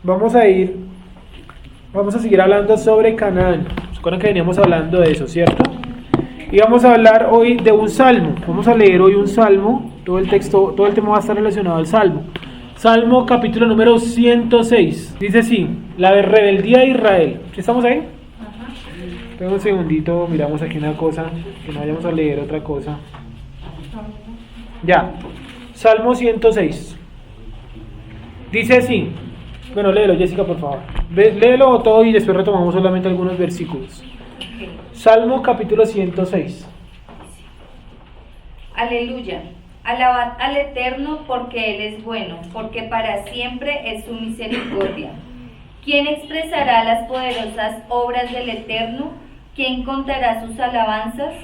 vamos a seguir hablando sobre Canaán. ¿Se acuerdan que veníamos hablando de eso, cierto? Y vamos a hablar hoy de un salmo. Vamos a leer hoy un salmo. Todo el tema va a estar relacionado al salmo. Salmo capítulo número 106. Dice así: la rebeldía de Israel. ¿Sí estamos ahí? Espera un segundito, miramos aquí una cosa, que no vayamos a leer otra cosa. Ya. Salmo 106. Dice así. Bueno, léelo, Jessica, por favor. Léelo todo y después retomamos solamente algunos versículos. Salmo capítulo 106. Aleluya. Alabad al Eterno porque Él es bueno, porque para siempre es su misericordia. ¿Quién expresará las poderosas obras del Eterno? ¿Quién contará sus alabanzas?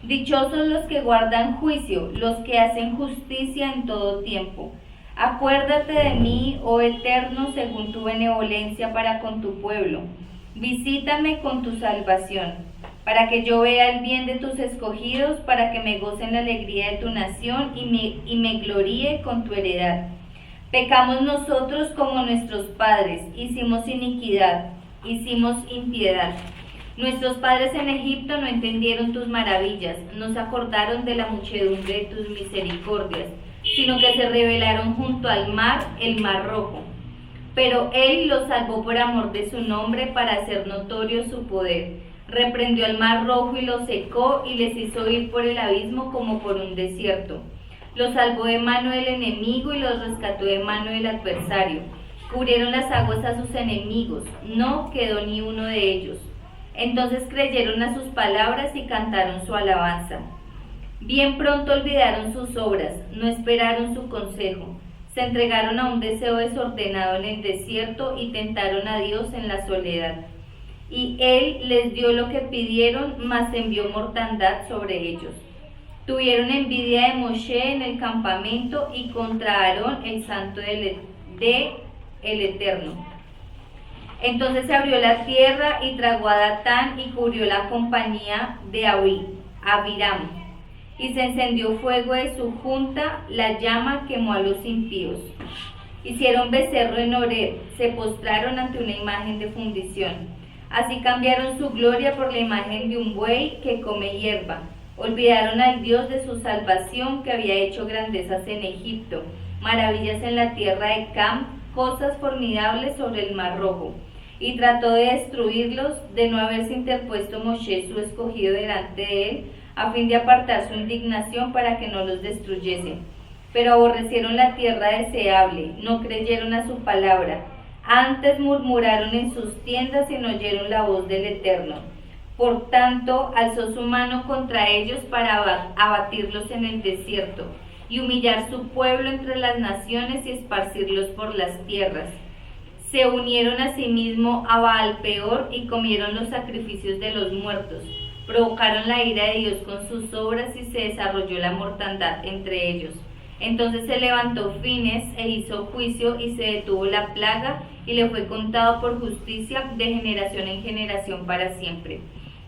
Dichosos los que guardan juicio, los que hacen justicia en todo tiempo. Acuérdate de mí, oh Eterno, según tu benevolencia para con tu pueblo. Visítame con tu salvación, para que yo vea el bien de tus escogidos, para que me goce en la alegría de tu nación y me gloríe con tu heredad. Pecamos nosotros como nuestros padres, hicimos iniquidad, hicimos impiedad. Nuestros padres en Egipto no entendieron tus maravillas, no se acordaron de la muchedumbre de tus misericordias, sino que se rebelaron junto al mar, el mar rojo. Pero Él los salvó por amor de su nombre, para hacer notorio su poder. Reprendió al mar rojo y lo secó, y les hizo ir por el abismo como por un desierto. Los salvó de mano del enemigo y los rescató de mano del adversario. Cubrieron las aguas a sus enemigos, no quedó ni uno de ellos. Entonces creyeron a sus palabras y cantaron su alabanza. Bien pronto olvidaron sus obras, no esperaron su consejo. Se entregaron a un deseo desordenado en el desierto y tentaron a Dios en la soledad. Y Él les dio lo que pidieron, mas envió mortandad sobre ellos. Tuvieron envidia de Moshe en el campamento y contra Aarón, el santo el Eterno. Entonces se abrió la tierra y tragó a Datán y cubrió la compañía de Abiram. Y se encendió fuego de su junta, la llama quemó a los impíos. Hicieron becerro en Horeb, se postraron ante una imagen de fundición. Así cambiaron su gloria por la imagen de un buey que come hierba. Olvidaron al Dios de su salvación, que había hecho grandezas en Egipto, maravillas en la tierra de Cam, cosas formidables sobre el mar rojo. Y trató de destruirlos, de no haberse interpuesto Moshe, su escogido, delante de él, a fin de apartar su indignación para que no los destruyese. Pero aborrecieron la tierra deseable, no creyeron a su palabra. Antes murmuraron en sus tiendas y no oyeron la voz del Eterno. Por tanto, alzó su mano contra ellos para abatirlos en el desierto y humillar su pueblo entre las naciones y esparcirlos por las tierras. Se unieron a sí mismo a Baal-peor y comieron los sacrificios de los muertos. Provocaron la ira de Dios con sus obras y se desarrolló la mortandad entre ellos. Entonces se levantó Fines e hizo juicio y se detuvo la plaga y le fue contado por justicia de generación en generación para siempre.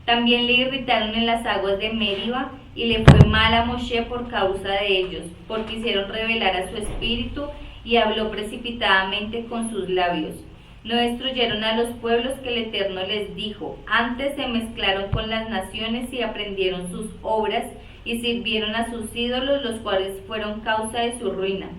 También le irritaron en las aguas de Meriba y le fue mal a Moshe por causa de ellos, porque hicieron rebelar a su espíritu y habló precipitadamente con sus labios. No destruyeron a los pueblos que el Eterno les dijo, antes se mezclaron con las naciones y aprendieron sus obras y sirvieron a sus ídolos, los cuales fueron causa de su ruina.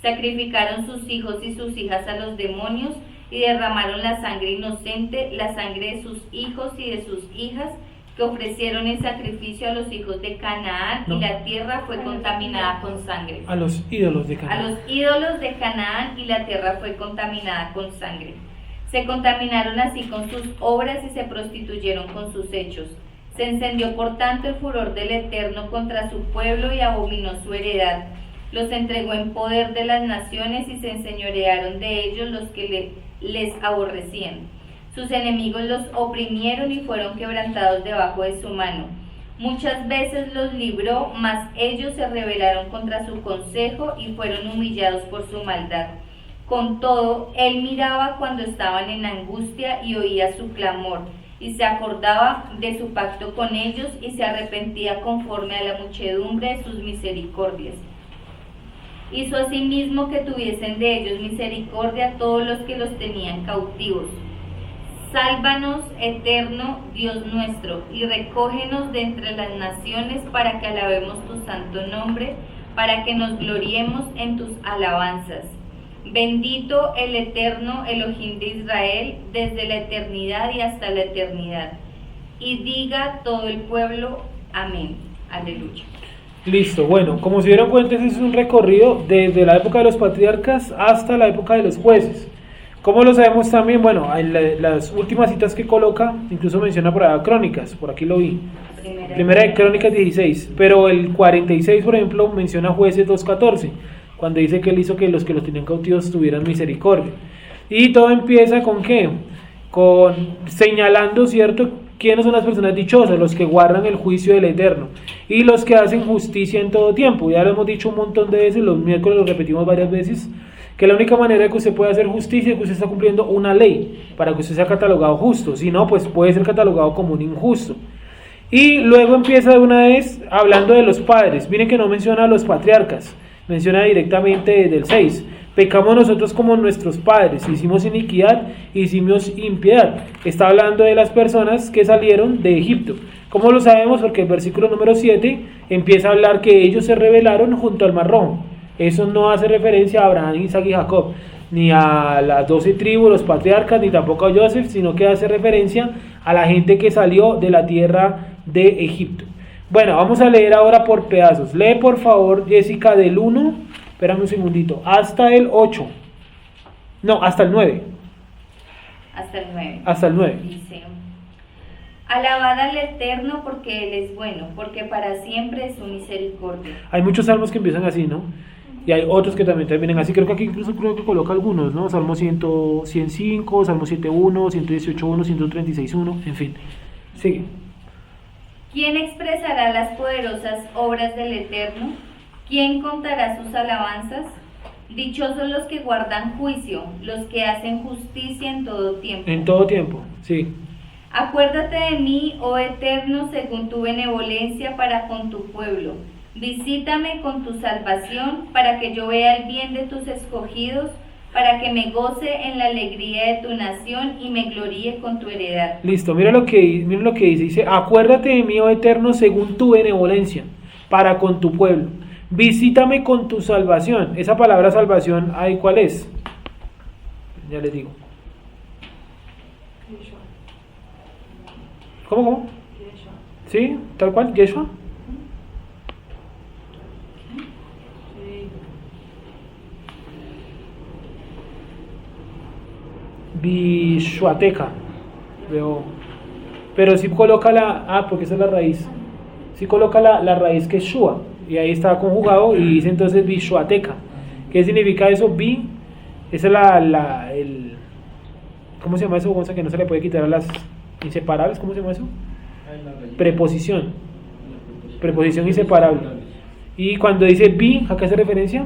Sacrificaron sus hijos y sus hijas a los demonios y derramaron la sangre inocente, la sangre de sus hijos y de sus hijas, que ofrecieron en sacrificio a los hijos de Canaán, y la tierra fue contaminada con sangre. A los ídolos de Canaán. A los ídolos de Canaán, y la tierra fue contaminada con sangre. Se contaminaron así con sus obras y se prostituyeron con sus hechos. Se encendió por tanto el furor del Eterno contra su pueblo y abominó su heredad. Los entregó en poder de las naciones y se enseñorearon de ellos los que les aborrecían. Sus enemigos los oprimieron y fueron quebrantados debajo de su mano. Muchas veces los libró, mas ellos se rebelaron contra su consejo y fueron humillados por su maldad. Con todo, él miraba cuando estaban en angustia y oía su clamor, y se acordaba de su pacto con ellos y se arrepentía conforme a la muchedumbre de sus misericordias. Hizo asimismo que tuviesen de ellos misericordia todos los que los tenían cautivos. Sálvanos, eterno Dios nuestro, y recógenos de entre las naciones para que alabemos tu santo nombre, para que nos gloriemos en tus alabanzas. Bendito el eterno Elohim de Israel, desde la eternidad y hasta la eternidad. Y diga todo el pueblo, amén. Aleluya. Listo, bueno, como se dieron cuenta, ese es un recorrido desde la época de los patriarcas hasta la época de los jueces. ¿Cómo lo sabemos también? Bueno, en las últimas citas que coloca, incluso menciona por ahí Crónicas, por aquí lo vi. Primera de Crónicas 16, pero el 46, por ejemplo, menciona Jueces 2:14, cuando dice que él hizo que los tenían cautivos tuvieran misericordia. Y todo empieza ¿con qué? Con señalando, ¿cierto?, quiénes son las personas dichosas, los que guardan el juicio del Eterno y los que hacen justicia en todo tiempo. Ya lo hemos dicho un montón de veces, los miércoles lo repetimos varias veces, que la única manera de que usted pueda hacer justicia es que usted está cumpliendo una ley para que usted sea catalogado justo, si no, pues puede ser catalogado como un injusto. Y luego empieza de una vez hablando de los padres. Miren que no menciona a los patriarcas, menciona directamente desde el 6. Pecamos nosotros como nuestros padres, hicimos iniquidad, hicimos impiedad. Está hablando de las personas que salieron de Egipto. ¿Cómo lo sabemos? Porque el versículo número 7 empieza a hablar que ellos se rebelaron junto al Mar Rojo. Eso no hace referencia a Abraham, Isaac y Jacob, ni a las 12 tribus, los patriarcas, ni tampoco a Joseph, sino que hace referencia a la gente que salió de la tierra de Egipto. Bueno, vamos a leer ahora por pedazos. Lee por favor, Jessica, del 1, espérame un segundito, hasta el 8. No, hasta el 9. Hasta el 9. Hasta el 9. Dice: alabad al Eterno porque Él es bueno, porque para siempre es su misericordia. Hay muchos salmos que empiezan así, ¿no? Y hay otros que también terminan así. Creo que aquí incluso que coloca algunos, ¿no? Salmo 105, Salmo 7.1, 118.1, 136.1, en fin. Sigue. ¿Quién expresará las poderosas obras del Eterno? ¿Quién contará sus alabanzas? Dichosos los que guardan juicio, los que hacen justicia en todo tiempo. En todo tiempo, sí. Acuérdate de mí, oh Eterno, según tu benevolencia para con tu pueblo. Visítame con tu salvación, para que yo vea el bien de tus escogidos, para que me goce en la alegría de tu nación y me gloríe con tu heredad. Listo, mira lo que dice. Dice: acuérdate de mí, oh Eterno, según tu benevolencia para con tu pueblo. Visítame con tu salvación. Esa palabra salvación, ¿ahí cuál es? Ya les digo. ¿Cómo? ¿Sí? ¿Tal cual? ¿Yeshua? Bishuateca. Veo. Pero sí coloca porque esa es la raíz. Sí coloca la raíz que es Shua. Y ahí está conjugado y dice entonces Bishuateca. ¿Qué significa eso? Esa es ¿cómo se llama eso? Que no se le puede quitar a las inseparables. ¿Cómo se llama eso? Preposición. Preposición inseparable. Y cuando dice ¿a qué hace referencia?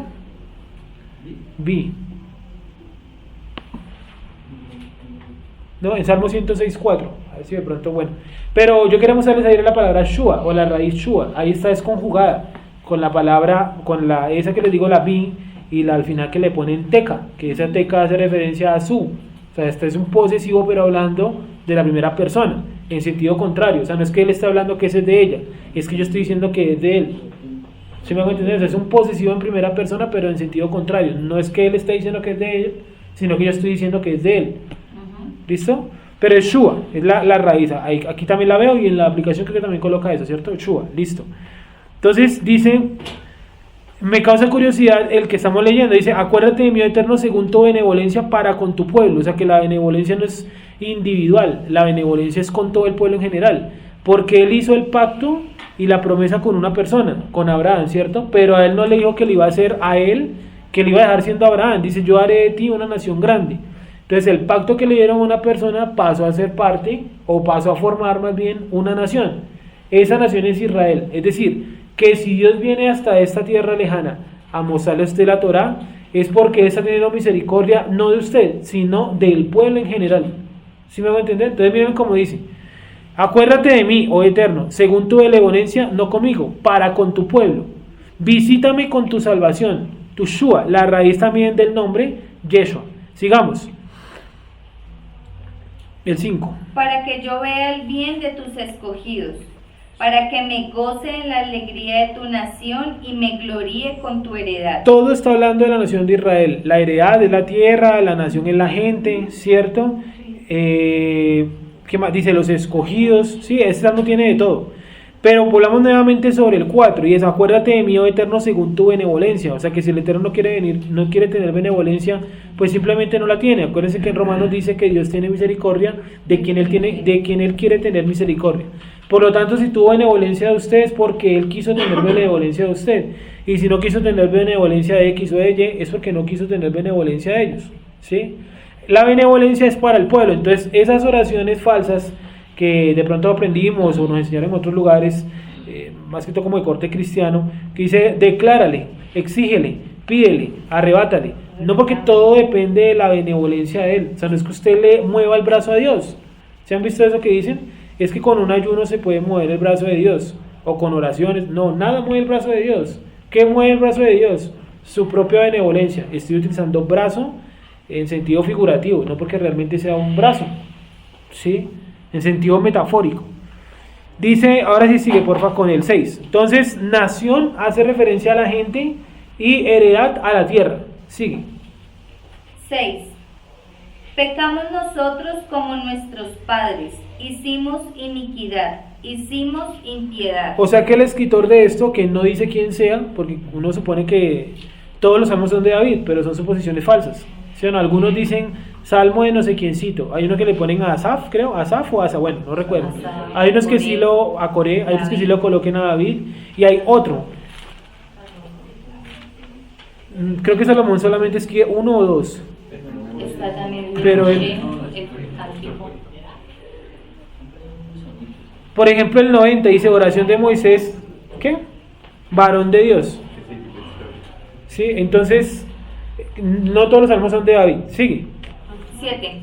No, en Salmo 106.4. A ver si de pronto, bueno. Pero yo quería mostrarles ahí la palabra Shua, o la raíz Shua. Ahí está desconjugada con la palabra, esa que les digo, la bi, y al final que le ponen teca, que esa teca hace referencia a su. O sea, este es un posesivo, pero hablando de la primera persona, en sentido contrario. O sea, no es que él está hablando que ese es de ella, es que yo estoy diciendo que es de él. ¿Sí me hago entender? O sea, es un posesivo en primera persona, pero en sentido contrario. No es que él esté diciendo que es de él, sino que yo estoy diciendo que es de él. ¿Listo? Pero es Shua, es la raíz. Aquí también la veo y en la aplicación creo que también coloca eso, ¿cierto? Shua, listo. Entonces dice, me causa curiosidad el que estamos leyendo, dice: acuérdate de mí, Eterno, según tu benevolencia para con tu pueblo. O sea que la benevolencia no es individual, la benevolencia es con todo el pueblo en general, porque él hizo el pacto y la promesa con una persona, con Abraham, ¿cierto? Pero a él no le dijo que le iba a hacer a él, que le iba a dejar siendo Abraham. Dice: yo haré de ti una nación grande. Entonces el pacto que le dieron a una persona pasó a ser parte, o pasó a formar más bien una nación. Esa nación es Israel. Es decir, que si Dios viene hasta esta tierra lejana a mostrarle a usted la Torá, es porque Él está teniendo misericordia no de usted, sino del pueblo en general. ¿Sí me va a entender? Entonces miren cómo dice: acuérdate de mí, oh Eterno, según tu benevolencia, no conmigo, para con tu pueblo. Visítame con tu salvación. Tushua, la raíz también del nombre Yeshua. Sigamos. El 5. Para que yo vea el bien de tus escogidos, para que me goce en la alegría de tu nación y me gloríe con tu heredad. Todo está hablando de la nación de Israel. La heredad es la tierra, la nación es la gente, ¿cierto? ¿Qué más? Dice los escogidos. Sí, este salmo tiene de todo. Pero volvamos nuevamente sobre el 4, y es: acuérdate de mí, oh Eterno, según tu benevolencia. O sea que si el Eterno no quiere venir, no quiere tener benevolencia, pues simplemente no la tiene. Acuérdense que en Romanos dice que Dios tiene misericordia de quien Él quiere tener misericordia. Por lo tanto, si tuvo benevolencia de ustedes, porque Él quiso tener benevolencia de usted. Y si no quiso tener benevolencia de X o de Y, es porque no quiso tener benevolencia de ellos, ¿sí? La benevolencia es para el pueblo. Entonces, esas oraciones falsas que de pronto aprendimos o nos enseñaron en otros lugares, más que todo como de corte cristiano, que dice: declárale, exígele, pídele, arrebátale. No, porque todo depende de la benevolencia de Él. O sea, no es que usted le mueva el brazo a Dios. ¿Se han visto eso que dicen? Es que con un ayuno se puede mover el brazo de Dios, o con oraciones. No, nada mueve el brazo de Dios. ¿Qué mueve el brazo de Dios? Su propia benevolencia. Estoy utilizando brazo en sentido figurativo, no porque realmente sea un brazo, ¿sí? En sentido metafórico. Dice, ahora sí sigue porfa con el 6. Entonces, nación hace referencia a la gente y heredad a la tierra. Sigue. 6. Pecamos nosotros como nuestros padres, hicimos iniquidad, hicimos impiedad. O sea que el escritor de esto, que no dice quién sea, porque uno supone que todos los salmos son de David, pero son suposiciones falsas. ¿Sí o no? Algunos dicen salmo de no sé quiéncito. Hay uno que le ponen a Asaf, creo, Asaf o Asa, bueno, no recuerdo. Hay unos que sí lo a Coré, hay otros que sí lo coloquen a David, y hay otro. Creo que Salomón solamente escribe uno o dos. Está también Pero por ejemplo, el 90 dice oración de Moisés, ¿qué? Varón de Dios. Sí, entonces no todos los salmos son de David. Sigue. 7.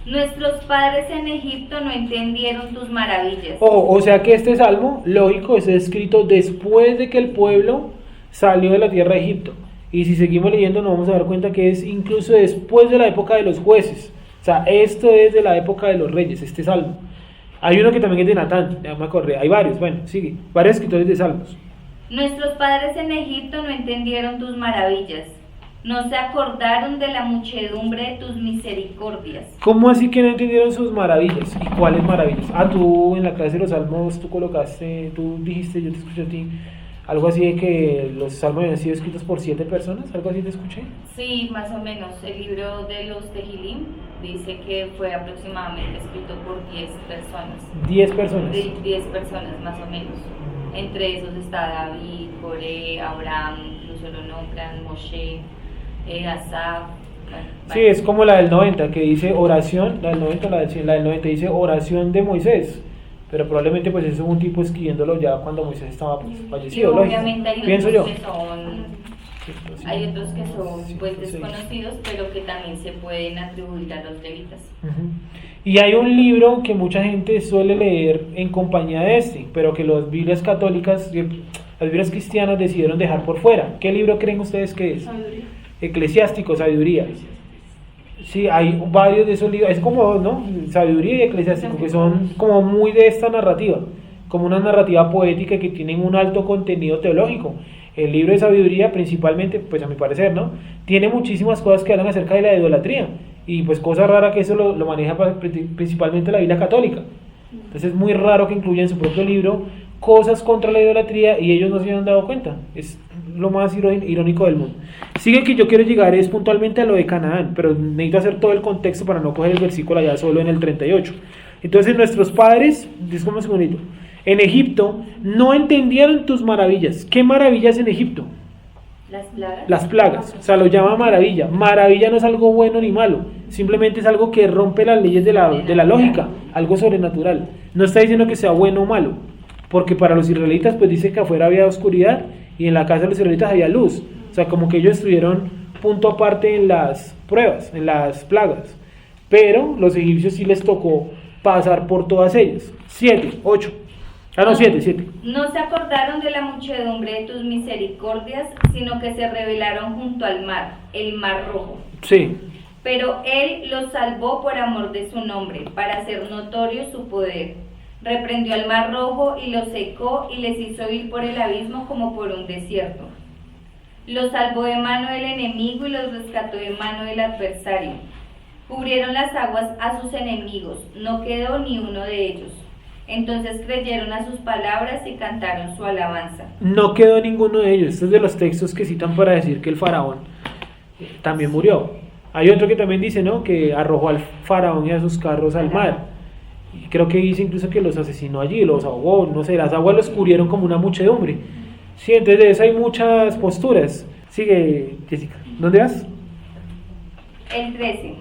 Nuestros padres en Egipto no entendieron tus maravillas. O sea que este salmo, lógico, es escrito después de que el pueblo salió de la tierra de Egipto. Y si seguimos leyendo nos vamos a dar cuenta que es incluso después de la época de los jueces. O sea, esto es de la época de los reyes, este salmo. Hay uno que también es de Natán, ya me acordé, hay varios, bueno, sigue, varios escritores de salmos. Nuestros padres en Egipto no entendieron tus maravillas, no se acordaron de la muchedumbre de tus misericordias. ¿Cómo así que no entendieron sus maravillas? ¿Y cuáles maravillas? Ah, tú en la clase de los salmos, tú dijiste, yo te escuché a ti, algo así de que los salmos habían sido escritos por 7 personas, algo así te escuché. Sí, más o menos, el libro de los Tehilim dice que fue aproximadamente escrito por 10 personas. 10 personas. 10 personas más o menos. Entre esos está David, Coré, Abraham, incluso lo nombran, Moshe, Asaf. Sí, es como la del 90 que dice oración, la del 90, la del 90 dice oración de Moisés, pero probablemente pues eso es un tipo escribiéndolo ya cuando Moisés estaba pues, fallecido. Y obviamente hay pienso otros yo. Que son, hay otros que son pues desconocidos, pero que también se pueden atribuir a los levitas. Y hay un libro que mucha gente suele leer en compañía de este, pero que las Biblias católicas, las Biblias cristianas decidieron dejar por fuera. ¿Qué libro creen ustedes que es? Sabiduría. Eclesiástico, Sabiduría. Sí, hay varios de esos libros, es como dos, ¿no? Sabiduría y Eclesiástico, que son como muy de esta narrativa, como una narrativa poética que tienen un alto contenido teológico. El libro de Sabiduría principalmente, pues a mi parecer, ¿no? Tiene muchísimas cosas que hablan acerca de la idolatría, y pues cosa rara que eso lo maneja principalmente la Biblia católica. Entonces es muy raro que incluya en su propio libro cosas contra la idolatría y ellos no se han dado cuenta. Es lo más irónico del mundo. Sigue que yo quiero llegar es puntualmente a lo de Canaán, pero necesito hacer todo el contexto para no coger el versículo allá solo en el 38. Entonces nuestros padres, disculpen un segundito, en Egipto no entendieron tus maravillas. ¿Qué maravillas en Egipto? Las plagas. Las plagas, o sea, lo llama maravilla. Maravilla no es algo bueno ni malo, simplemente es algo que rompe las leyes de la lógica, algo sobrenatural. No está diciendo que sea bueno o malo, porque para los israelitas pues dice que afuera había oscuridad y en la casa de los israelitas había luz. O sea, como que ellos estuvieron punto aparte en las pruebas, en las plagas. Pero los egipcios sí les tocó pasar por todas ellas. 7, 8. Ah, no, 7. No se acordaron de la muchedumbre de tus misericordias, sino que se rebelaron junto al mar, el mar rojo. Sí. Pero él los salvó por amor de su nombre, para hacer notorio su poder. Reprendió al mar rojo y los secó y les hizo ir por el abismo como por un desierto. Los salvó de mano del enemigo y los rescató de mano del adversario. Cubrieron las aguas a sus enemigos, no quedó ni uno de ellos. Entonces creyeron a sus palabras y cantaron su alabanza. No quedó ninguno de ellos. Este es de los textos que citan para decir que el faraón también murió. Hay otro que también dice, ¿no?, que arrojó al faraón y a sus carros al mar. Y creo que dice incluso que los asesinó allí, los ahogó, no sé, las aguas los cubrieron como una muchedumbre. Sí, entonces de eso hay muchas posturas. Sigue, Jessica. ¿Dónde vas? El 13.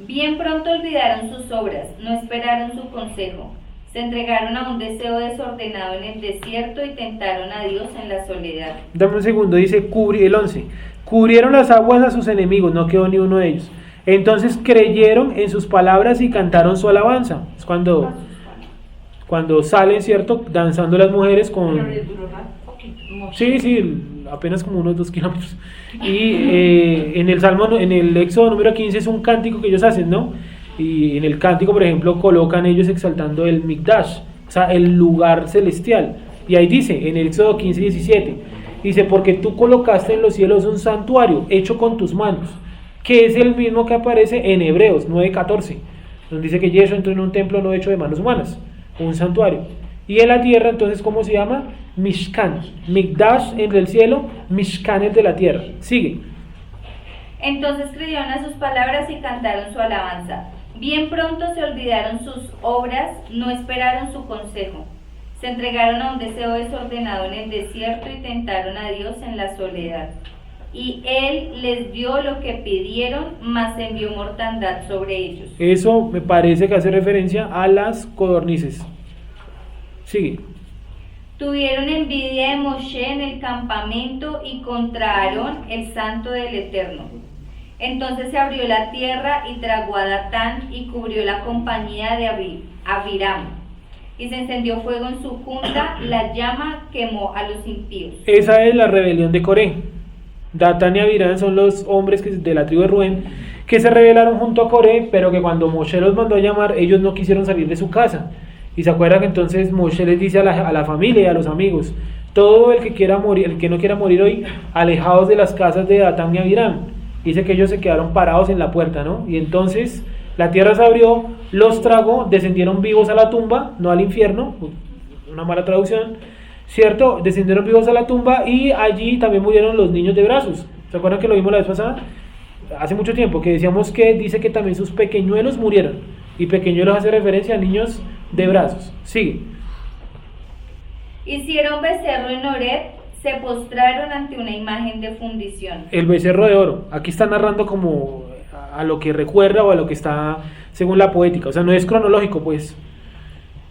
Bien pronto olvidaron sus obras, no esperaron su consejo. Se entregaron a un deseo desordenado en el desierto y tentaron a Dios en la soledad. Dame un segundo, dice el 11. Cubrieron las aguas a sus enemigos, no quedó ni uno de ellos. Entonces creyeron en sus palabras y cantaron su alabanza. Es cuando salen, ¿cierto?, danzando las mujeres con... Sí, apenas como unos 2 kilómetros. Y en el Éxodo número 15 es un cántico que ellos hacen, ¿no? Y en el cántico, por ejemplo, colocan ellos exaltando el Mikdash, o sea, el lugar celestial. Y ahí dice, en el Éxodo 15:17, dice, porque tú colocaste en los cielos un santuario hecho con tus manos, que es el mismo que aparece en Hebreos 9:14, donde dice que Yeshua entró en un templo no hecho de manos humanas, un santuario. Y en la tierra, entonces, ¿cómo se llama? Mishkan. Mikdash en el cielo, Mishkan es de la tierra. Sigue. Entonces creyeron a sus palabras y cantaron su alabanza. Bien pronto se olvidaron sus obras, no esperaron su consejo. Se entregaron a un deseo desordenado en el desierto y tentaron a Dios en la soledad. Y Él les dio lo que pidieron, mas envió mortandad sobre ellos. Eso me parece que hace referencia a las codornices. Sigue. Tuvieron envidia de Moshe en el campamento y contra Aarón, el santo del Eterno. Entonces se abrió la tierra y tragó a Datán y cubrió la compañía de Abiram. Y se encendió fuego en su junta, la llama quemó a los impíos. Esa es la rebelión de Coré. Datán y Abiram son los hombres de la tribu de Rubén que se rebelaron junto a Coré, pero que cuando Moshe los mandó a llamar, ellos no quisieron salir de su casa. Y se acuerdan que entonces Moshe les dice a la familia y a los amigos, todo el que quiera morir, el que no quiera morir hoy, alejados de las casas de Datán y Abiram. Dice que ellos se quedaron parados en la puerta, ¿no? Y entonces la tierra se abrió, los tragó, descendieron vivos a la tumba, no al infierno, una mala traducción, ¿cierto? Descendieron vivos a la tumba y allí también murieron los niños de brazos. ¿Se acuerdan que lo vimos la vez pasada? Hace mucho tiempo, que decíamos que dice que también sus pequeñuelos murieron. Y pequeñuelos hace referencia a niños de brazos. Sigue. Hicieron becerro en Horeb, se postraron ante una imagen de fundición. El becerro de oro. Aquí está narrando como a lo que recuerda o a lo que está según la poética. O sea, no es cronológico, pues.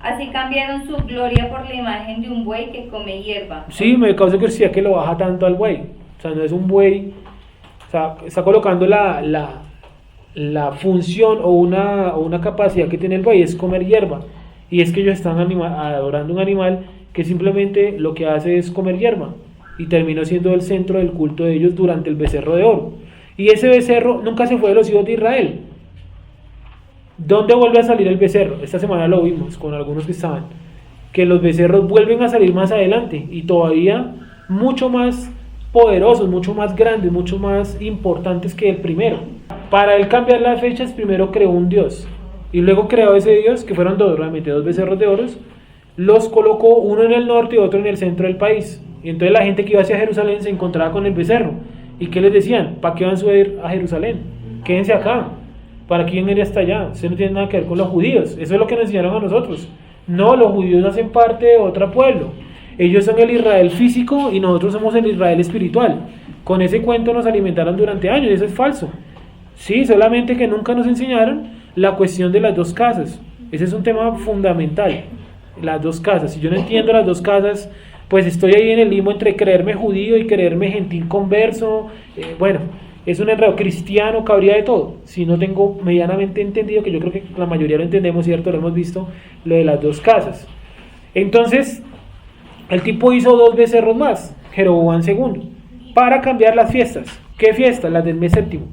Así cambiaron su gloria por la imagen de un buey que come hierba. Sí, me causa curiosidad que lo baja tanto al buey. O sea, no es un buey. O sea, está colocando la función o una capacidad que tiene el buey es comer hierba, y es que ellos están adorando un animal que simplemente lo que hace es comer hierba, y terminó siendo el centro del culto de ellos durante el becerro de oro. Y ese becerro nunca se fue de los hijos de Israel. ¿Dónde vuelve a salir el becerro? Esta semana lo vimos con algunos que estaban, que los becerros vuelven a salir más adelante y todavía mucho más poderosos, mucho más grandes, mucho más importantes que el primero. Para él cambiar las fechas, primero creó un dios y luego creó ese dios, que fueron realmente dos becerros de oro, los colocó uno en el norte y otro en el centro del país. Y entonces la gente que iba hacia Jerusalén se encontraba con el becerro. ¿Y qué les decían? ¿Para qué van a subir a Jerusalén? Quédense acá. ¿Para quién ir hasta allá? Eso no tiene nada que ver con los judíos. Eso es lo que nos enseñaron a nosotros. No, los judíos hacen parte de otro pueblo. Ellos son el Israel físico y nosotros somos el Israel espiritual. Con ese cuento nos alimentaron durante años y eso es falso. Sí, solamente que nunca nos enseñaron la cuestión de las dos casas. Ese es un tema fundamental. Las dos casas. Si yo no entiendo las dos casas, pues estoy ahí en el limbo entre creerme judío y creerme gentil converso. es un enredo cristiano, cabría de todo. Si no tengo medianamente entendido, que yo creo que la mayoría lo entendemos, ¿cierto? Lo hemos visto, lo de las 2 casas. Entonces, el tipo hizo 2 becerros más, Jeroboam II, para cambiar las fiestas. ¿Qué fiestas? Las del mes séptimo,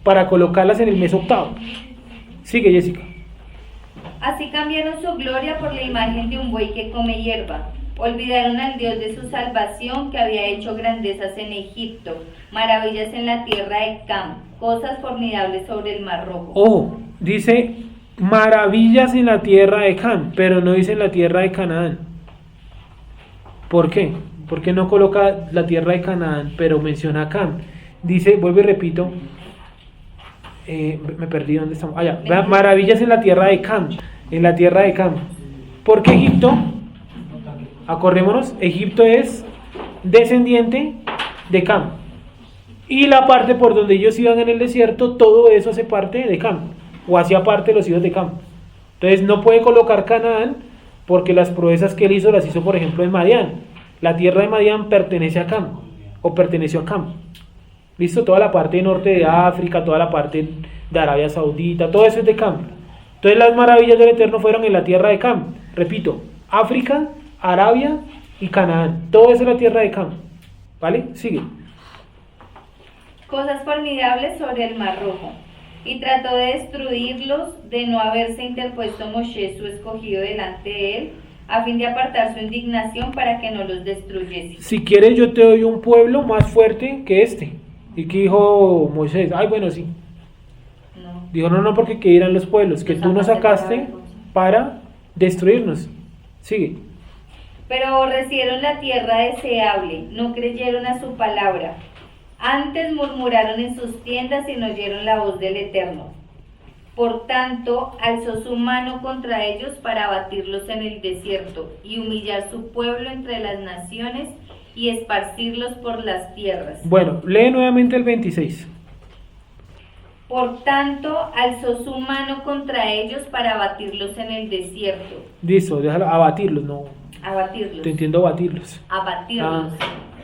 para colocarlas en el mes octavo. Sigue, Jessica. Así cambiaron su gloria por la imagen de un buey que come hierba. Olvidaron al Dios de su salvación, que había hecho grandezas en Egipto, maravillas en la tierra de Cam, cosas formidables sobre el Mar Rojo. Ojo, dice maravillas en la tierra de Cam, pero no dice en la tierra de Canaán. ¿Por qué? ¿Por qué no coloca la tierra de Canaán, pero menciona a Cam? Dice, vuelvo y repito, me perdí, ¿dónde estamos? Allá, maravillas en la tierra de Cam, en la tierra de Cam. ¿Por qué Egipto? Acordémonos, Egipto es descendiente de Cam. Y la parte por donde ellos iban en el desierto, todo eso hace parte de Cam, o hacía parte de los hijos de Cam. Entonces no puede colocar Canaán, porque las proezas que él hizo las hizo, por ejemplo, en Madián. La tierra de Madián pertenece a Cam, o perteneció a Cam. ¿Listo? Toda la parte norte de África, toda la parte de Arabia Saudita, todo eso es de Cam. Entonces las maravillas del Eterno fueron en la tierra de Cam. Repito, África, Arabia y Canaán. Todo eso es la tierra de Cam. ¿Vale? Sigue. Cosas formidables sobre el Mar Rojo. Y trató de destruirlos, de no haberse interpuesto Moshe, su escogido, delante de él, a fin de apartar su indignación para que no los destruyese. Si quieres, yo te doy un pueblo más fuerte que este. ¿Y qué dijo Moisés? Ay, bueno, sí. No. Dijo, no, porque que irán los pueblos que tú nos sacaste para destruirnos. Sigue. Pero aborrecieron la tierra deseable, no creyeron a su palabra. Antes murmuraron en sus tiendas y no oyeron la voz del Eterno. Por tanto, alzó su mano contra ellos para abatirlos en el desierto y humillar su pueblo entre las naciones y esparcirlos por las tierras. Bueno, lee nuevamente el 26. Por tanto, alzó su mano contra ellos para abatirlos en el desierto. Listo, déjalo, abatirlos, no. Abatirlos. Te entiendo, abatirlos. Abatirlos.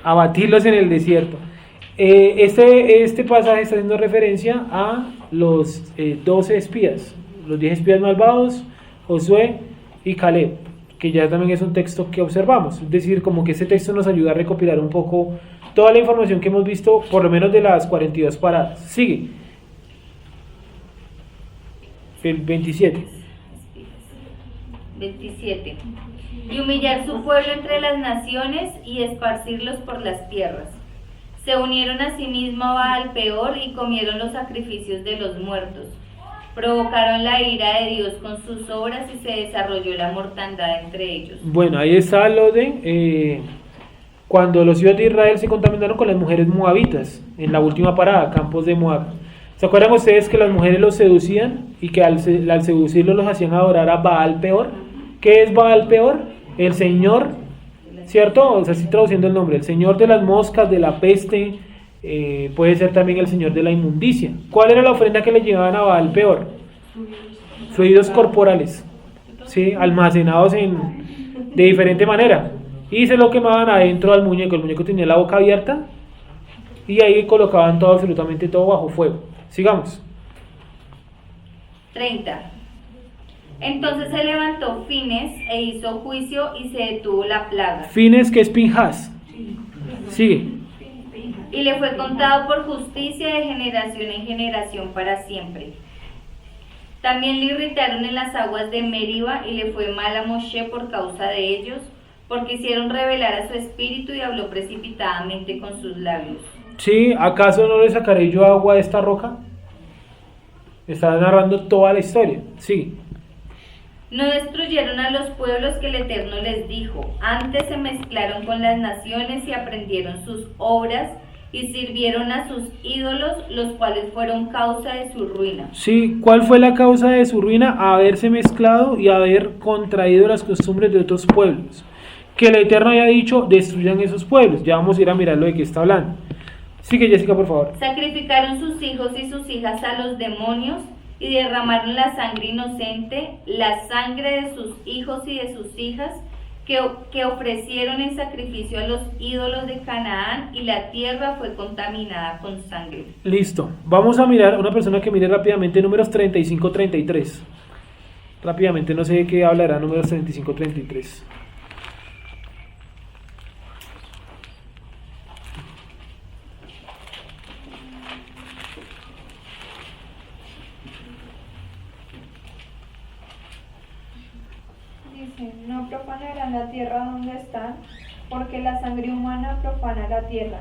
Abatirlos en el desierto. Este pasaje está haciendo referencia a los 12 espías, los 10 espías malvados, Josué y Caleb, que ya también es un texto que observamos. Es decir, como que este texto nos ayuda a recopilar un poco toda la información que hemos visto, por lo menos de las 42 paradas. Sigue. El 27. 27. Y humillar su pueblo entre las naciones y esparcirlos por las tierras. Se unieron a sí mismo a Baal Peor y comieron los sacrificios de los muertos. Provocaron la ira de Dios con sus obras y se desarrolló la mortandad entre ellos. Bueno, ahí está lo de cuando los hijos de Israel se contaminaron con las mujeres moabitas, en la última parada, campos de Moab. ¿Se acuerdan ustedes que las mujeres los seducían y que al seducirlos los hacían adorar a Baal Peor? ¿Qué es Baal Peor? El señor, ¿cierto? O sea, estoy traduciendo el nombre, el señor de las moscas, de la peste, puede ser también el señor de la inmundicia. ¿Cuál era la ofrenda que le llevaban a Baal Peor? Fluidos corporales, ¿sí? Almacenados de diferente manera. Y se lo quemaban adentro al muñeco. El muñeco tenía la boca abierta y ahí colocaban todo, absolutamente todo bajo fuego. Sigamos. 30. Entonces se levantó Fines e hizo juicio y se detuvo la plaga. Fines, que es Pinjas. Sigue. Y le fue contado por justicia de generación en generación para siempre. También le irritaron en las aguas de Meriba y le fue mal a Moshe por causa de ellos, porque hicieron revelar a su espíritu y habló precipitadamente con sus labios. Sí, ¿acaso no le sacaré yo agua de esta roca? Está narrando toda la historia. Sigue. No destruyeron a los pueblos que el Eterno les dijo, antes se mezclaron con las naciones y aprendieron sus obras y sirvieron a sus ídolos, los cuales fueron causa de su ruina. Sí, ¿cuál fue la causa de su ruina? Haberse mezclado y haber contraído las costumbres de otros pueblos. Que el Eterno haya dicho, destruyan esos pueblos. Ya vamos a ir a mirar lo de qué está hablando. Sigue, Jessica, por favor. Sacrificaron sus hijos y sus hijas a los demonios y derramaron la sangre inocente, la sangre de sus hijos y de sus hijas, que ofrecieron en sacrificio a los ídolos de Canaán, y la tierra fue contaminada con sangre. Listo. Vamos a mirar, una persona que mire rápidamente números 35-33. Rápidamente, no sé de qué hablará números 35-33. Dice, no profanarán la tierra donde están, porque la sangre humana profana la tierra.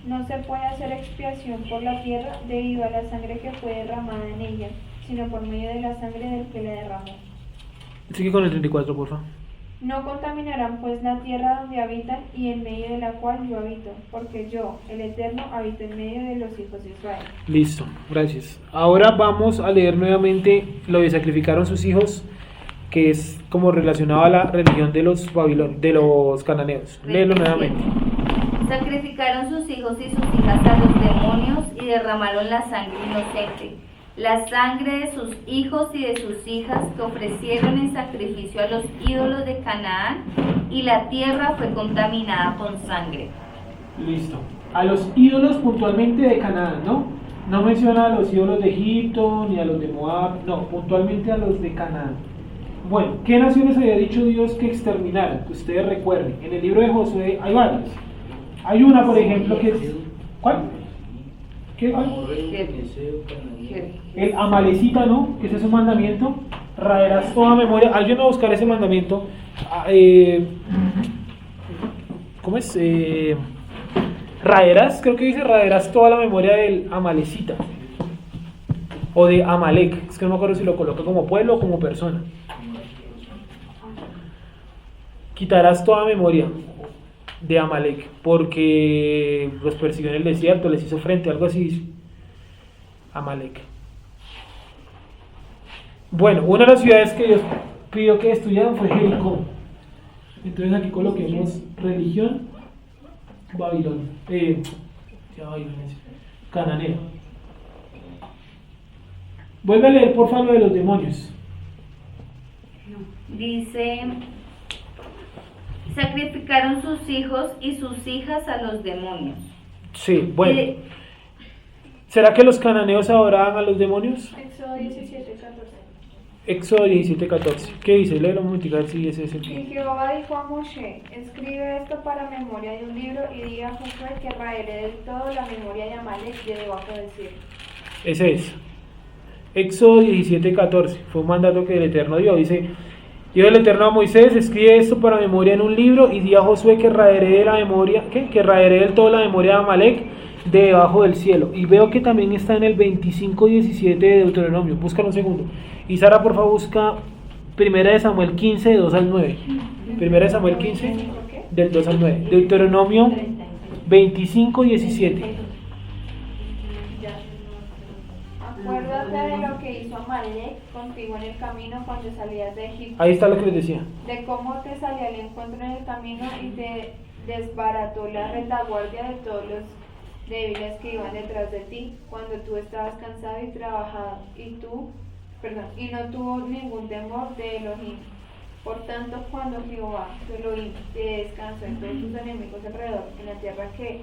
No se puede hacer expiación por la tierra debido a la sangre que fue derramada en ella, sino por medio de la sangre del que la derramó. Sigue con el 34, por favor. No contaminarán pues la tierra donde habitan y en medio de la cual yo habito, porque yo, el Eterno, habito en medio de los hijos de Israel. Listo, gracias. Ahora vamos a leer nuevamente lo de sacrificaron sus hijos, que es como relacionado a la religión de los cananeos. Léelo nuevamente. Sacrificaron sus hijos y sus hijas a los demonios y derramaron la sangre inocente, la sangre de sus hijos y de sus hijas que ofrecieron en sacrificio a los ídolos de Canaán, y la tierra fue contaminada con sangre. Listo. A los ídolos puntualmente de Canaán, ¿no? No menciona a los ídolos de Egipto ni a los de Moab, no, puntualmente a los de Canaán. Bueno, ¿qué naciones había dicho Dios que exterminaran? Que ustedes recuerden, en el libro de Josué hay varias. Hay una, por ejemplo, que es... ¿Cuál? ¿Qué? El amalecita, ¿no? Que ese es un mandamiento. Raerás toda memoria. Alguien va a buscar ese mandamiento. ¿Cómo es? Raerás, creo que dice raerás toda la memoria del amalecita. O de Amalek. Es que no me acuerdo si lo coloca como pueblo o como persona. Quitarás toda memoria de Amalek, porque los persiguió en el desierto, les hizo frente, algo así. Amalek. Bueno, una de las ciudades que Dios pidió que estudiaran fue Jericó. Entonces aquí coloquemos religión Babilonia, cananea. Vuelve a leer por favor lo de los demonios. Dice: sacrificaron sus hijos y sus hijas a los demonios. Sí, bueno. ¿Será que los cananeos adoraban a los demonios? Éxodo 17:14. Éxodo 17:14. ¿Qué dice? Léelo un momento, a ver si ese es el Y que... Jehová dijo a Moshe, escribe esto para memoria de un libro y diga a Josué que raeré del todo la memoria de Amalek de debajo del cielo. Ese es. Éxodo 17:14. Fue un mandato que el Eterno dio. Dice: dijo el Eterno a Moisés, escribe esto para memoria en un libro y di a Josué que raeré de la memoria, que raeré del todo la memoria de Amalek de debajo del cielo. Y veo que también está en el 25:17 de Deuteronomio. Búscalo un segundo. Y Sara, por favor, busca 1 de Samuel 15, de 2 al 9. 1 de Samuel 15, del 2 al 9. Deuteronomio 25:17. Acuérdate de lo que hizo Amalek contigo en el camino cuando salías de Egipto. Ahí está lo que les decía. De cómo te salió al encuentro en el camino y te desbarató la retaguardia de todos los débiles que iban detrás de ti cuando tú estabas cansado y trabajado y no tuvo ningún temor de Elohim. Por tanto, cuando Jehová, tu Elohim, te descansó en todos tus enemigos alrededor, en la tierra que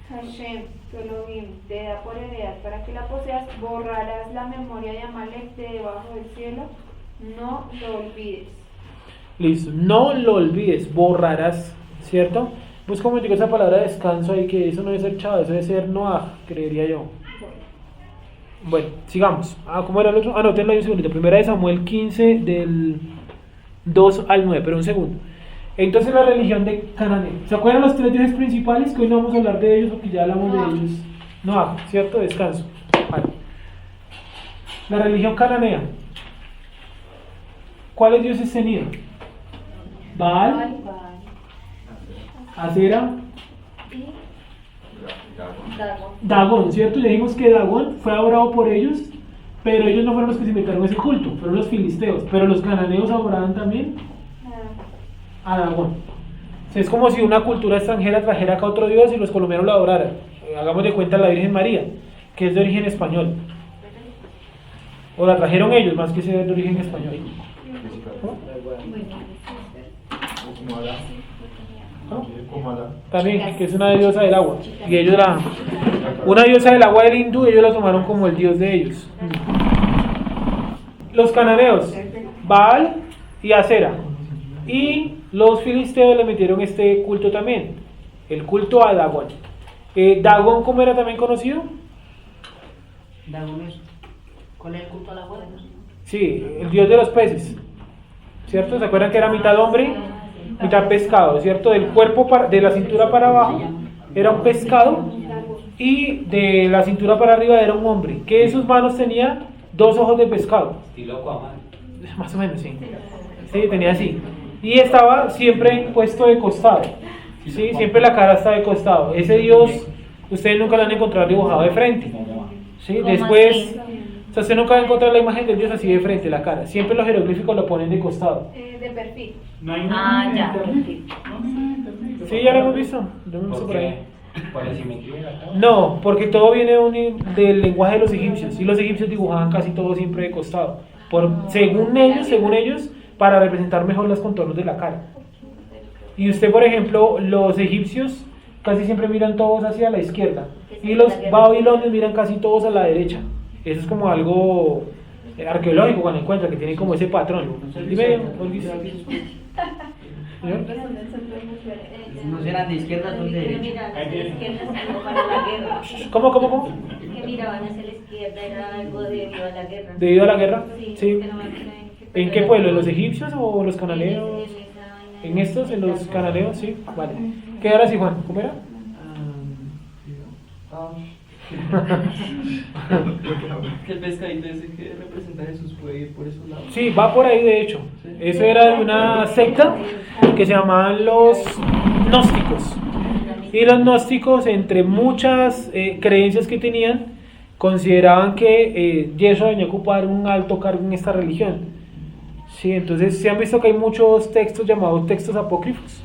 Hashem, tu Elohim, te da por heredad para que la poseas, borrarás la memoria de Amalek de debajo del cielo, no lo olvides. Listo, no lo olvides, borrarás, ¿cierto? Pues como digo esa palabra descanso ahí, que eso no debe ser chavo, eso debe ser Noah, creería yo. Bueno, sigamos. ¿Cómo era el otro? Anótenlo ahí un segundito. 1 de Samuel 15 del 2 al 9, pero un segundo. Entonces la religión de Cananeo. ¿Se acuerdan los tres dioses principales? Que hoy no vamos a hablar de ellos porque ya hablamos de ellos. Noah, ¿cierto? Descanso. Vale. La religión cananea. ¿Cuáles dioses tenían? Baal, Acera, Dagón, ¿cierto? Ya dijimos que Dagón fue adorado por ellos, pero ellos no fueron los que se inventaron ese culto, fueron los filisteos. Pero los cananeos adoraban también a Dagón. O sea, es como si una cultura extranjera trajera acá otro dios y los colombianos lo adoraran. Hagamos de cuenta la Virgen María, que es de origen español. O la trajeron ellos, más que ser de origen español. ¿no? También, que es una diosa del agua. Y ellos una diosa del agua del hindú, ellos la tomaron como el dios de ellos. Los cananeos, Baal y Acera. Y los filisteos le metieron este culto también, el culto a Dagón. ¿Dagón cómo era también conocido? Dagón es. ¿Cuál es el culto a la agua? Sí, el dios de los peces, ¿cierto? ¿Se acuerdan que era mitad hombre, mitad pescado, ¿cierto? Del cuerpo, de la cintura para abajo era un pescado y de la cintura para arriba era un hombre, que en sus manos tenía 2 ojos de pescado. Estilo Aquaman. Más o menos, sí. Sí, tenía así. Y estaba siempre puesto de costado. Sí, siempre la cara está de costado. Ese dios, ustedes nunca lo han encontrado dibujado de frente. Sí, después, o sea, usted nunca va a encontrar la imagen del dios así de frente, la cara. Siempre los jeroglíficos lo ponen de costado. De perfil. No hay Ya. Sí, ya lo hemos visto. Lo hemos visto por ahí. ¿Por la simetría de la cara? No, porque todo viene del lenguaje de los egipcios. Y los egipcios dibujaban casi todo siempre de costado. Según ellos, para representar mejor los contornos de la cara. Y usted, por ejemplo, los egipcios casi siempre miran todos hacia la izquierda. Y los babilonios miran casi todos a la derecha. Eso es como algo arqueológico cuando encuentra que tiene como ese patrón. Dime, Olguis. ¿Señor? No serán de izquierda, son de derecha. ¿Cómo? Que miraban hacia la izquierda, era algo debido a la guerra. ¿Debido a la guerra? Sí. que no me acuerdo ¿En qué pueblo? ¿En los egipcios o los cananeos? ¿En estos? ¿En los cananeos? Sí, vale. ¿Qué era así, Juan? ¿Cómo era? Que el pescadito ese que representa a Jesús puede ir por esos lados. Sí, va por ahí de hecho. Eso era de una secta que se llamaban los gnósticos. Y los gnósticos, entre muchas creencias que tenían, consideraban que Yeshua venía a ocupar un alto cargo en esta religión. Sí, entonces se han visto que hay muchos textos llamados textos apócrifos.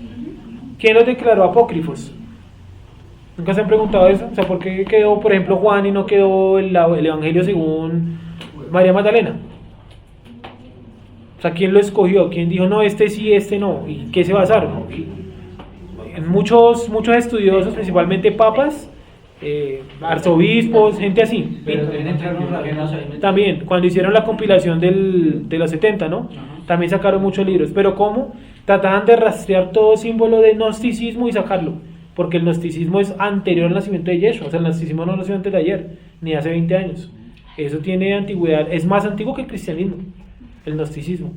¿Quién los declaró apócrifos? ¿Nunca se han preguntado eso? O sea, ¿por qué quedó, por ejemplo, Juan y no quedó el Evangelio según María Magdalena? O sea, ¿quién lo escogió? ¿Quién dijo, no, este sí, este no? ¿Y qué se basaron? En muchos estudiosos, principalmente papas, arzobispos, gente así. Pero también entraron los rabinos ahí. También, cuando hicieron la compilación de los 70, ¿no? También sacaron muchos libros. ¿Pero cómo? Trataban de rastrear todo símbolo de gnosticismo y sacarlo. Porque el gnosticismo es anterior al nacimiento de Yeshua. O sea, el gnosticismo no nació antes de ayer, ni hace 20 años. Eso tiene antigüedad, es más antiguo que el cristianismo, el gnosticismo.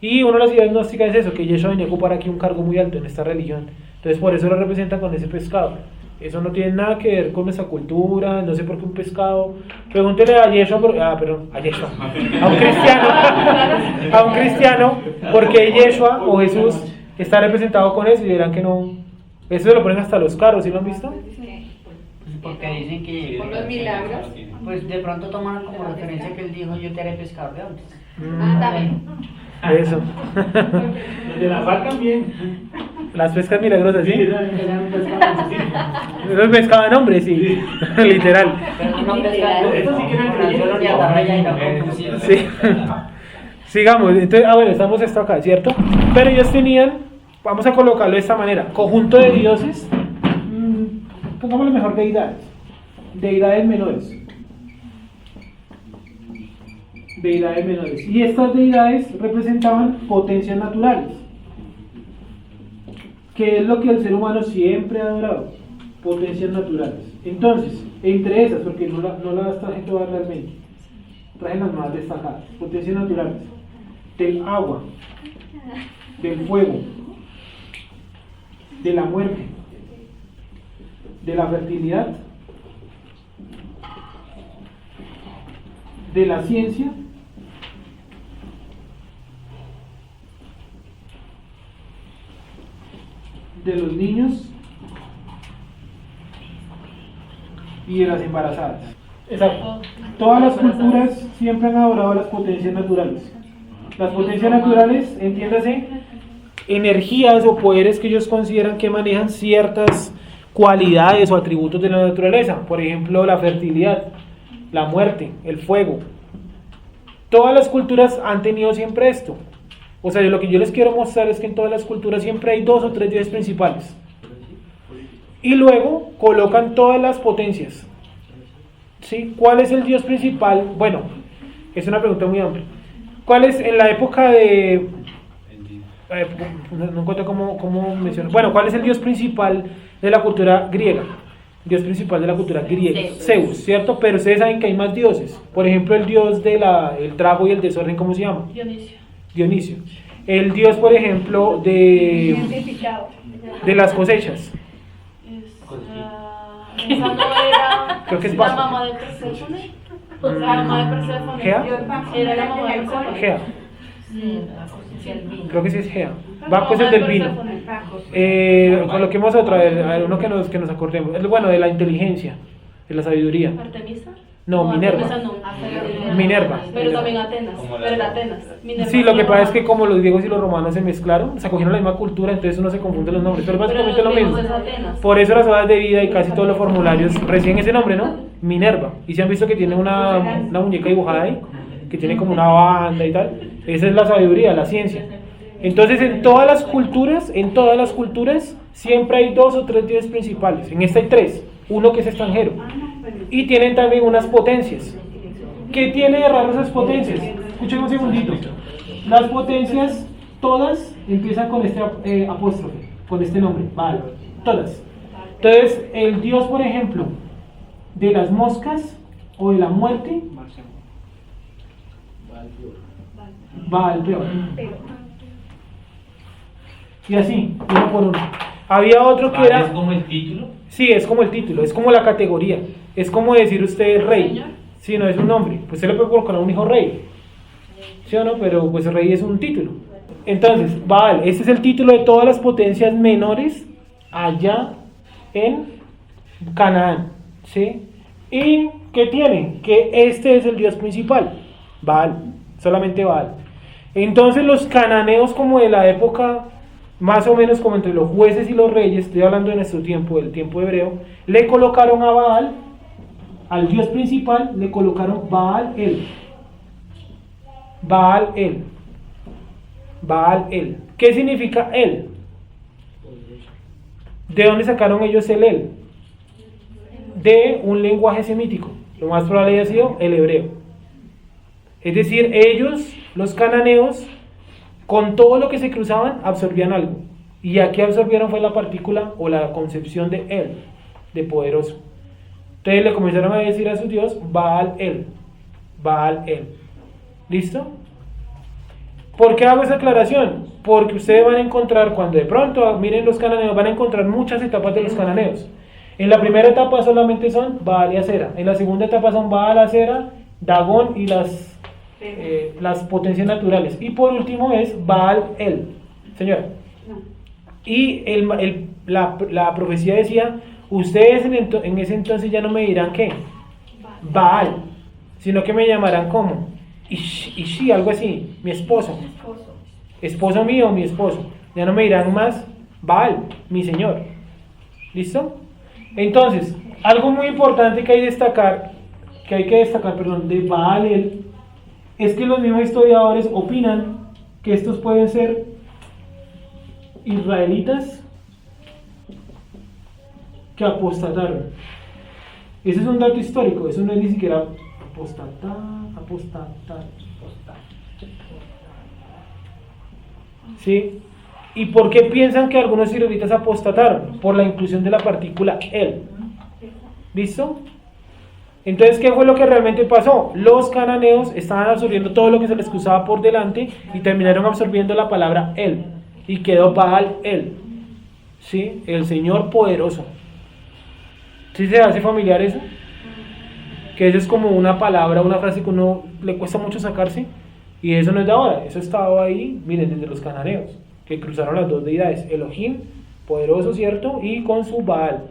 Y una de las ideas gnósticas es eso, que Yeshua venía a ocupar aquí un cargo muy alto en esta religión. Entonces por eso lo representan con ese pescado. Eso no tiene nada que ver con nuestra cultura, no sé por qué un pescado. Pregúntele a Yeshua, a Yeshua, a un cristiano, por qué Yeshua o Jesús está representado con eso y dirán que no. Eso se lo ponen hasta los carros, ¿sí lo han visto? Porque dicen que Por los milagros. pues de pronto toman como referencia que él dijo yo te haré pescador de hombres. También. Eso. Los de la FARC también. Las pescas milagrosas, ¿sí? Eran un pescado asesino. Los pescaban hombres, sí. Literal. Pero no pescador. Estos sí que eran Con anzuelo ni atarraya y tampoco. Sí. Sigamos. Entonces, bueno, estamos esto acá, ¿cierto? Pero ellos tenían, vamos a colocarlo de esta manera, conjunto de dioses, pongámoslo mejor deidades menores. Deidades menores. Y estas deidades representaban potencias naturales, que es lo que el ser humano siempre ha adorado, potencias naturales. Entonces, entre esas, porque no las traje todas realmente, traje las más destacadas, potencias naturales, del agua, del fuego, de la muerte, de la fertilidad, de la ciencia, de los niños y de las embarazadas. Exacto. Todas las culturas siempre han adorado las potencias naturales. Las potencias naturales, entiéndase, energías o poderes que ellos consideran que manejan ciertas cualidades o atributos de la naturaleza. Por ejemplo, la fertilidad, la muerte, el fuego. Todas las culturas han tenido siempre esto. O sea, lo que yo les quiero mostrar es que en todas las culturas siempre hay 2 o 3 dioses principales. Y luego colocan todas las potencias. ¿Sí? ¿Cuál es el dios principal? Bueno, es una pregunta muy amplia. ¿Cuál es en la época de... no encuentro cómo mencionar. Bueno, ¿cuál es el dios principal de la cultura griega? Dios principal de la cultura griega, Zeus, ¿cierto? Pero ustedes saben que hay más dioses. Por ejemplo, el dios del trago y el desorden, ¿cómo se llama? Dionisio. El dios, por ejemplo, de las cosechas. Esa no era Creo que es la Baco. mamá de Perséfone. La mamá de Perséfone. ¿Gea? Era la mamá de Perséfone. Gea. Creo que sí es Gea. Baco es el del vino. Coloquemos otra vez, a ver, uno que nos acordemos. Bueno, de la inteligencia, de la sabiduría. ¿Artemisa? No, Minerva. Artemisa no. Minerva. Pero también Atenas. Pero era Atenas. Minerva Sí, lo que era pasa es Roma. que como los griegos y los romanos se mezclaron, se cogieron la misma cultura, entonces uno se confunde los nombres, pero básicamente Pero lo mismo. los griegos es Atenas. Por eso las hojas de vida y casi todos los formularios reciben ese nombre, ¿no? Minerva. Y se han visto que tiene una muñeca dibujada ahí, que tiene como una banda y tal. Esa es la sabiduría, la ciencia. Entonces en todas las culturas, siempre hay 2 o 3 dioses principales. En esta hay 3, uno que es extranjero. Y tienen también unas potencias. ¿Qué tiene de raro esas potencias? Escuchen un segundito. Las potencias, todas empiezan con este apóstrofe, con este nombre, Baal. Todas. Entonces, el dios, por ejemplo, de las moscas o de la muerte, Baal peor. Y así, uno por uno. Había otro que era... ¿Es como el título? Sí, es como el título, es como la categoría. Es como decir usted rey. Sí, no es un nombre. Pues usted le puede colocar a un hijo rey. ¿Sí o no? Pero pues rey es un título. Entonces, Baal, este es el título de todas las potencias menores allá en Canaán. ¿Sí? ¿Y qué tiene? Que este es el dios principal. Baal, solamente Baal. Entonces los cananeos como de la época, más o menos como entre los jueces y los reyes, estoy hablando de nuestro tiempo, del tiempo hebreo, le colocaron a Baal, al dios principal, le colocaron Baal El. Baal El. Baal El. ¿Qué significa El? ¿De dónde sacaron ellos el El? De un lenguaje semítico. Lo más probable haya sido el hebreo. Es decir, ellos, los cananeos, con todo lo que se cruzaban, absorbían algo. Y aquí absorbieron fue la partícula o la concepción de él, de poderoso. Entonces le comenzaron a decir a su dios, Baal El. Baal El. ¿Listo? ¿Por qué hago esa aclaración? Porque ustedes van a encontrar, cuando de pronto miren los cananeos, van a encontrar muchas etapas de los cananeos. En la primera etapa solamente son Baal y Acera. En la segunda etapa son Baal, Acera, Dagón y las potencias naturales. Y por último es Baal El. Señora. Y la profecía decía, ustedes en ese entonces ya no me dirán ¿qué? Baal, sino que me llamarán como Ishi, algo así, mi esposo. Esposo mío, mi esposo. Ya no me dirán más Baal, mi señor. ¿Listo? Entonces, algo muy importante que hay que destacar, de Baal El, es que los mismos historiadores opinan que estos pueden ser israelitas que apostataron. Ese es un dato histórico, eso no es ni siquiera apostatar. ¿Sí? ¿Y por qué piensan que algunos israelitas apostataron? Por la inclusión de la partícula el. ¿Listo? Entonces, ¿qué fue lo que realmente pasó? Los cananeos estaban absorbiendo todo lo que se les cruzaba por delante y terminaron absorbiendo la palabra el. Y quedó Baal El. ¿Sí? El Señor poderoso. ¿Sí se hace familiar eso? Que eso es como una palabra, una frase que uno le cuesta mucho sacarse. Y eso no es de ahora, eso estaba ahí, miren, desde los cananeos, que cruzaron las dos deidades, Elohim, poderoso, ¿cierto? Y con su Baal.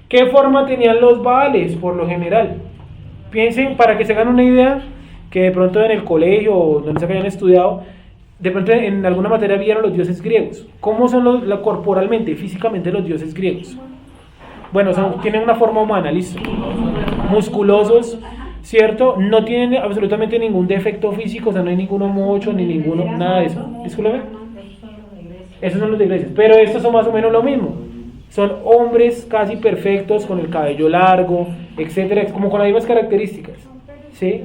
¿Qué forma tenían los Baales, por lo general? Piensen, para que se hagan una idea, que de pronto en el colegio, o donde se hayan estudiado, de pronto en alguna materia vieron los dioses griegos. ¿Cómo son corporalmente, físicamente los dioses griegos? Bueno, tienen una forma humana, listo. Musculosos, ¿cierto? No tienen absolutamente ningún defecto físico, o sea, no hay ninguno mocho, ni ninguno, nada de eso. Discúlpeme. Esos son los de iglesias, pero estos son más o menos lo mismo. Son hombres casi perfectos, con el cabello largo, etcétera, como con las mismas características, ¿sí?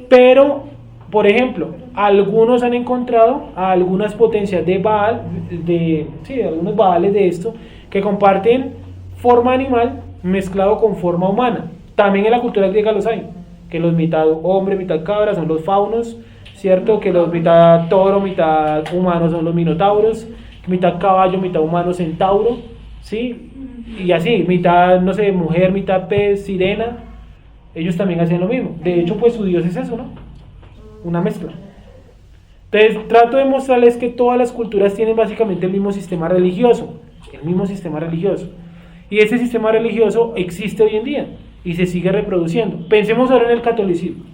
Pero, por ejemplo, algunos han encontrado a algunas potencias de Baal, algunos Baales de esto, que comparten forma animal mezclado con forma humana. También en la cultura griega los hay, que los mitad hombre, mitad cabra son los faunos, ¿cierto? Que los mitad toro, mitad humano son los minotauros, mitad caballo, mitad humano, centauro, ¿sí? Y así, mitad, no sé, mujer, mitad pez, sirena. Ellos también hacen lo mismo. De hecho, pues su Dios es eso, ¿no? Una mezcla. Entonces, trato de mostrarles que todas las culturas tienen básicamente el mismo sistema religioso. El mismo sistema religioso. Y ese sistema religioso existe hoy en día y se sigue reproduciendo. Pensemos ahora en el catolicismo.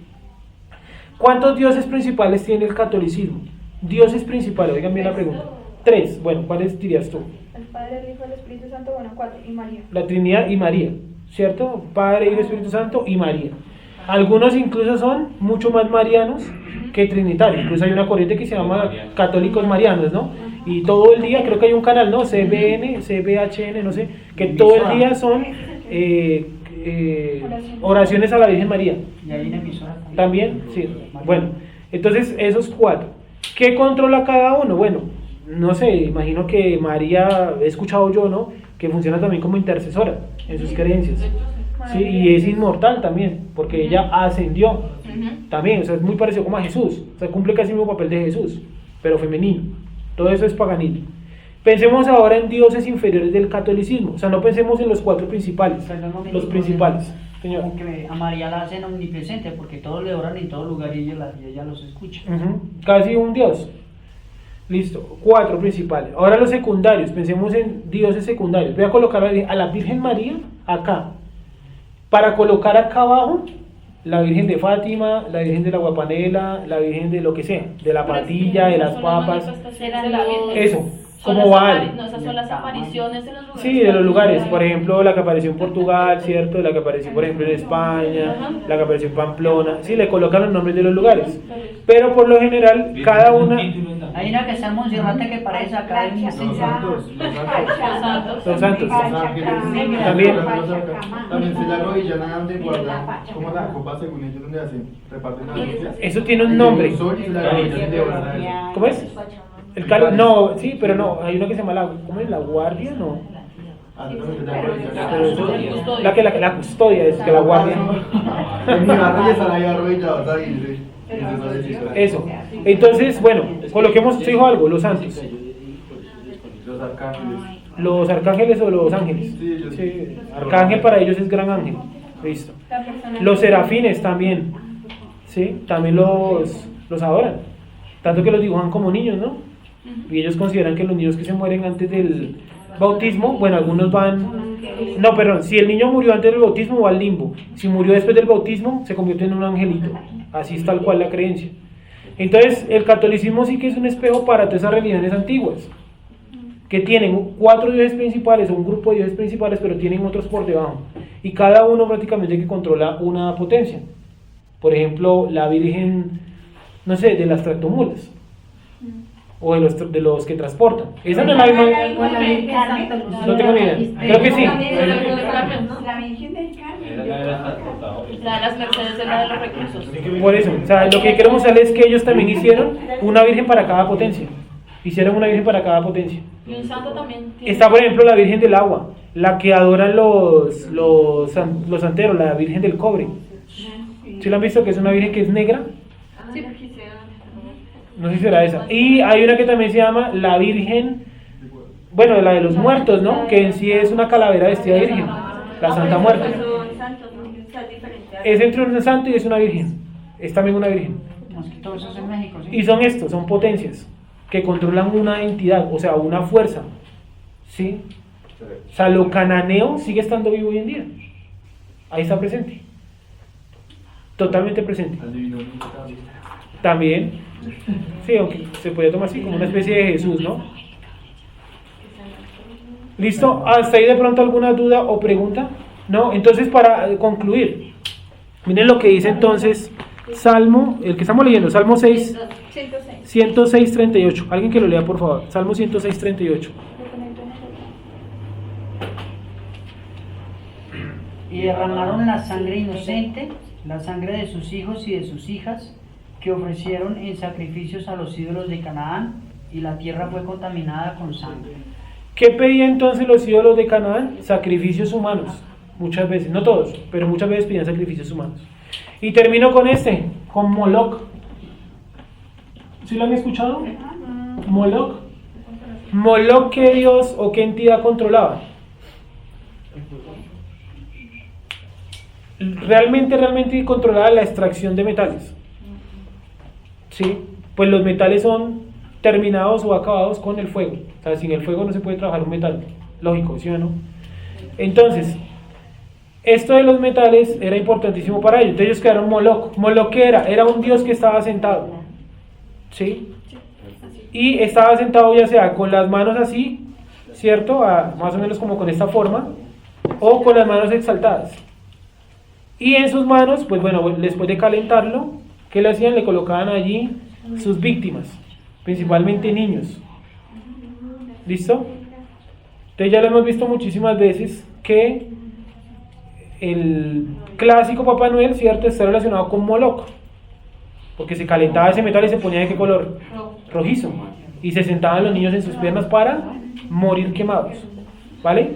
¿Cuántos dioses principales tiene el catolicismo? Dioses principales, oigan bien la pregunta. 3. Bueno, ¿cuáles dirías tú? El Padre, el Hijo, el Espíritu Santo, bueno, 4, y María. La Trinidad y María, ¿cierto? Padre, Hijo, Espíritu Santo y María. Algunos incluso son mucho más marianos que trinitarios. Incluso hay una corriente que se llama católicos marianos, ¿no? Y todo el día, creo que hay un canal, ¿no? CBN, CBHN, no sé, que todo el día son oraciones a la Virgen María. Y hay una emisora ¿También? Sí. Bueno, entonces esos 4. ¿Qué controla cada uno? Bueno, no sé, imagino que María, he escuchado yo, ¿no? Que funciona también como intercesora en sus creencias. Sí, y es inmortal también, porque ella ascendió también, o sea, es muy parecido como a Jesús, o sea, cumple casi el mismo papel de Jesús, pero femenino. Todo eso es paganismo. Pensemos ahora en dioses inferiores del catolicismo, o sea, no pensemos en los 4 principales, Perdón, un momento, los principales. Señor. Aunque a María la hacen omnipresente porque todos le oran en todo lugar y ella los escucha. Casi un dios. Listo, 4 principales. Ahora los secundarios, pensemos en dioses secundarios. Voy a colocar a la Virgen María acá. Para colocar acá abajo, la Virgen de Fátima, la Virgen de la Guapanela, la Virgen de lo que sea, de la patilla, de las papas. Eso, como Baal. No, esas son las apariciones de los lugares. Sí, de los lugares, por ejemplo, la que apareció en Portugal, ¿cierto? La que apareció, por ejemplo, en España, la que apareció en Pamplona. Sí, le colocan los nombres de los lugares. Pero por lo general, cada una... Hay una que está en Monserrate que parece acá en Los santos. Los santos. También. También se la arrodillan antes de guardar como la copa según ellos donde hacen, reparten las hostias. Eso tiene un nombre. ¿Cómo es? El calo, no, sí, pero no, hay una que se llama la, ¿cómo es? La guardia, no. La custodia, es que la guardia. En mi barrio ya están ahí arrodillados ahí. Eso. Entonces, bueno, coloquemos, se dijo algo, los santos. Los arcángeles. Los arcángeles o los ángeles. Sí, arcángel para ellos es gran ángel. Listo. Los serafines también. Sí, también los adoran. Tanto que los dibujan como niños, ¿no? Y ellos consideran que los niños que se mueren antes del bautismo, bueno, algunos van... No, perdón, si el niño murió antes del bautismo va al limbo. Si murió después del bautismo, se convierte en un angelito. Así es tal cual la creencia. Entonces, el catolicismo sí que es un espejo para todas esas religiones antiguas, que tienen 4 dioses principales o un grupo de dioses principales, pero tienen otros por debajo. Y cada uno prácticamente que controla una potencia. Por ejemplo, la Virgen, no sé, de las tractomulas. O de los que transportan. Esa no es la misma. No tengo ni idea. Creo que sí. La Virgen del Carmen. La de las Mercedes es la de los recursos. Por eso, o sea, lo que quiero mostrarles es que ellos también hicieron una virgen para cada potencia. Hicieron una virgen para cada potencia. Y un santo también tiene... Está, por ejemplo, la Virgen del Agua, la que adoran los santeros, la Virgen del Cobre. ¿Sí la han visto? Que es una virgen que es negra. No sé si será esa. Y hay una que también se llama la Virgen, bueno, la de los muertos, ¿no? Que en sí es una calavera vestida de virgen, la Santa Muerte. Es entre un santo y es una virgen. Es también una virgen. Todo eso es en México, ¿sí? Y son estos, son potencias que controlan una entidad, o sea, una fuerza. ¿Sí? O sea, lo cananeo sigue estando vivo hoy en día. Ahí está presente. Totalmente presente. También. Sí, aunque se podría tomar así, como una especie de Jesús, ¿no? ¿Listo? ¿Hasta ahí de pronto alguna duda o pregunta? ¿No? Entonces, para concluir, Miren lo que dice entonces Salmo, el que estamos leyendo, Salmo 6, 106, 38. Alguien que lo lea, por favor. Salmo 106, 38. Y derramaron la sangre inocente, la sangre de sus hijos y de sus hijas, que ofrecieron en sacrificios a los ídolos de Canaán, y la tierra fue contaminada con sangre. ¿Qué pedían entonces los ídolos de Canaán? Sacrificios humanos. Muchas veces, no todos, pero muchas veces pedían sacrificios humanos. Y termino con con Moloch. ¿Sí lo han escuchado? Moloch. Moloch, ¿qué dios o qué entidad controlaba? Realmente controlaba la extracción de metales. ¿Sí? Pues los metales son terminados o acabados con el fuego. O sea, sin el fuego no se puede trabajar un metal. Lógico, ¿sí o no? Entonces, esto de los metales era importantísimo para ellos. Entonces ellos crearon Moloch. ¿Moloch qué era? Era un dios que estaba sentado. ¿Sí? Y estaba sentado ya sea con las manos así, ¿cierto? Más o menos como con esta forma, o con las manos exaltadas. Y en sus manos, pues bueno, después de calentarlo, ¿qué le hacían? Le colocaban allí sus víctimas, principalmente niños. ¿Listo? Entonces ya lo hemos visto muchísimas veces que el clásico Papá Noel, ¿cierto?, está relacionado con Moloch, porque se calentaba ese metal y se ponía ¿de qué color? Rojizo, y se sentaban los niños en sus piernas para morir quemados, ¿vale?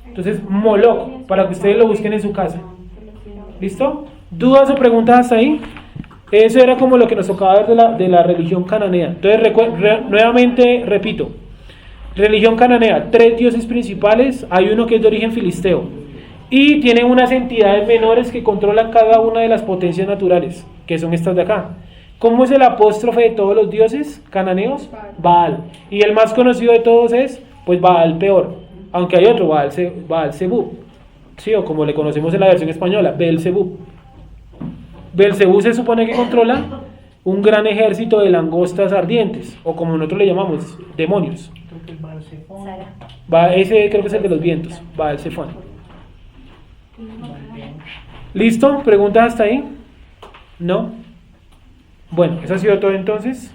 Entonces Moloch, para que ustedes lo busquen en su casa. ¿Listo? ¿Dudas o preguntas hasta ahí? Eso era como lo que nos tocaba ver de la religión cananea. Entonces nuevamente repito, religión cananea, 3 dioses principales, hay uno que es de origen filisteo, y tiene unas entidades menores que controlan cada una de las potencias naturales, que son estas de acá. ¿Cómo es el apóstrofe de todos los dioses cananeos? Baal. Y el más conocido de todos es, pues, Baal peor, aunque hay otro, Baal Zebub, ¿sí? O como le conocemos en la versión española, Beelzebub. Beelzebub se supone que controla un gran ejército de langostas ardientes, o como nosotros le llamamos, demonios. Ese creo que es el de los vientos, Baal-Zephón. ¿Listo? ¿Preguntas hasta ahí? ¿No? Bueno, eso ha sido todo entonces.